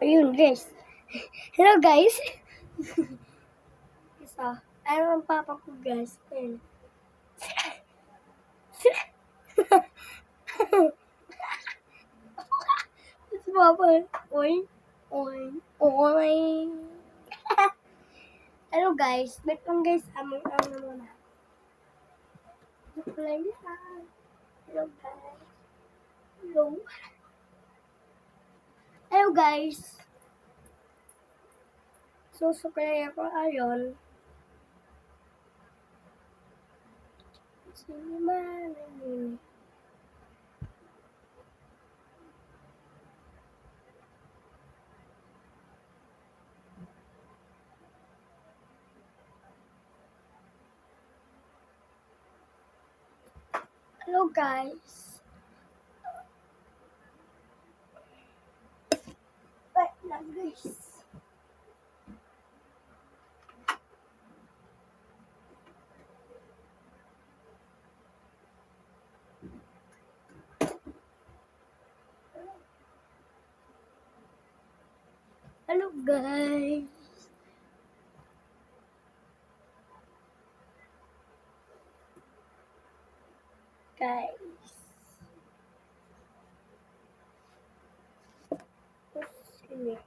Ayun guys. Hello guys. Isa. Ano ang papa ko guys? Ayun. Si papa. Oy. Oy. Oy. Hello guys. Wait lang guys. Ano muna. Play lang. Hello guys. Hello. Hello guys. Susukay ako ayon. Sino man ang Hello guys. Wait lang guys. Hello guys. Guys. Sini.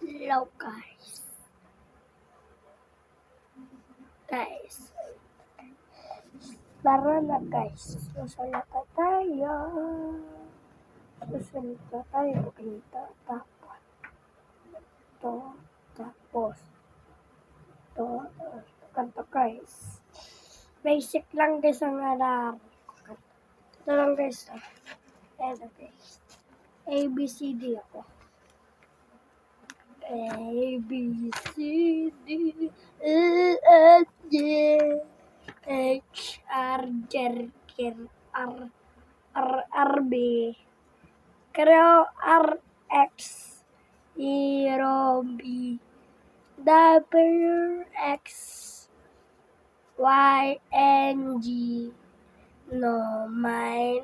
Hello guys. Guys. Tara na guys. Susalita tayo. Susalita tayo. Ganito. Tapos. Ito. Tapos. Ito. Kanto guys. Basic lang guys ang alam. Ito lang guys. Ito guys. A, B, C, D ako. A, B, C, D, E, F, G, H, R, J, K, R, R, B, Kero, R, X, Zero, B, W, X, Y, N, G, no, my,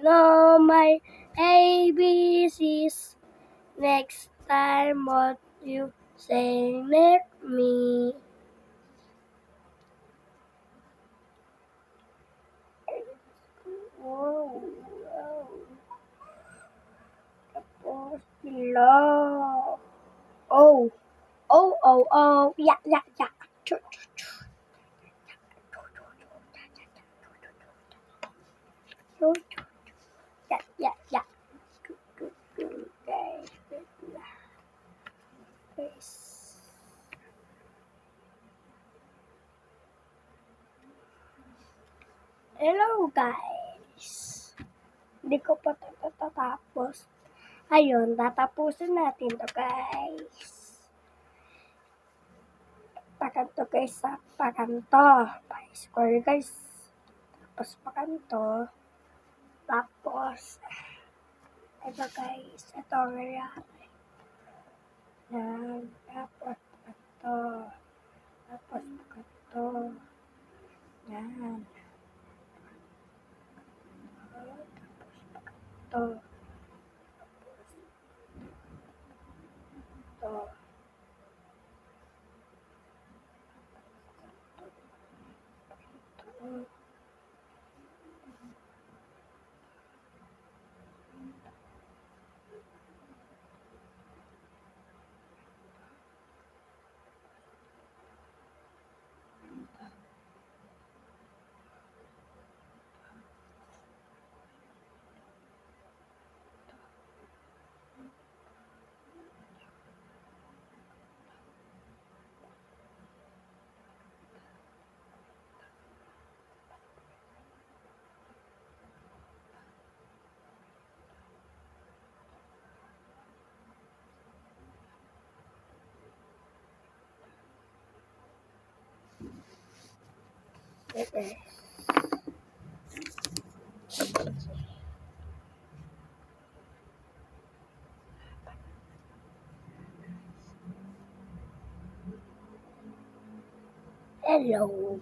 A, B, C's. Next time, what you say, let me. Wow. Tapos sila. Oh. Yeah. Yeah. Guys. Hello guys. Hindi ko pa tatapos. Ayun, tatapusin natin to guys. Pakanto guys sa pakanto. Pa-score guys. Tapos pakanto. Tapos, ito guys. Ito ang nangyari. Yan. Tapos pakanto. Tapos pakanto. Yan. Tapos pakanto. Ito. Okay. Hello.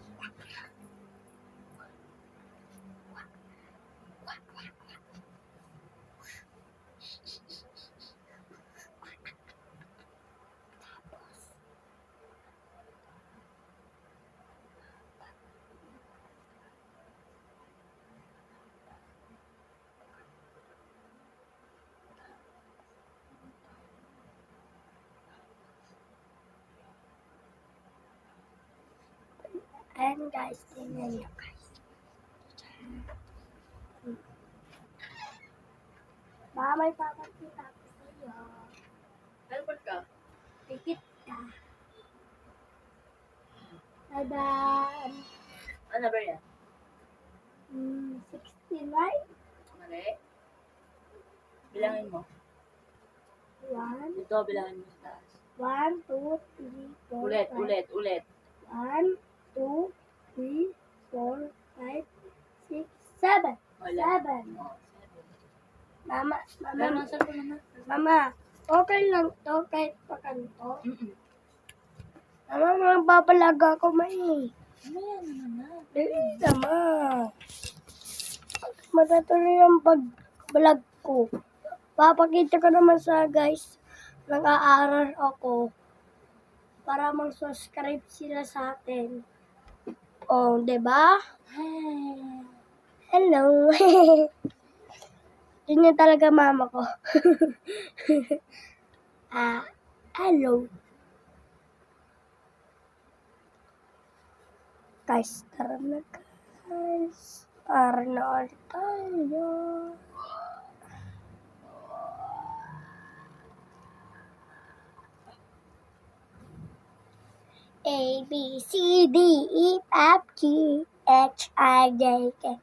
Ayan guys, tingnan nyo guys. Baka may papakita ko sa'yo. Albert ka? Tikit ka. Tadan! Ano ba yan? 16, right? Mali. Bilangin mo. 1, Ito, bilangin mo sa taas. 1, 2, 3, 4, Ulit, 5. ulit, ulit. 1, 2, 3, 4, 5, 6, 7. Wala. 7. Oh, Mama, Mama, mama, saan ko naman? mama, okay lang to kahit pa kanto. Mm-mm. Mama, magpapalaga ako may. Ano yan naman? Dili naman. Matatuloy ang pag-vlog ko. Papakita ko naman sa guys, nag-aaral ako para mag-subscribe sila sa atin. Oh, 'di ba? Hi. Hello. Yun yung talaga mama ko. Hello. Guys, tara na guys. Tara na ulit tayo. A, B, C, D, E, F, G, H, I, J, K,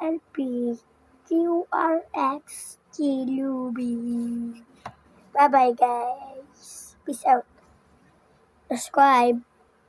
L, P, Q, R, X, T, U, V. Bye-bye guys. Peace out. Subscribe.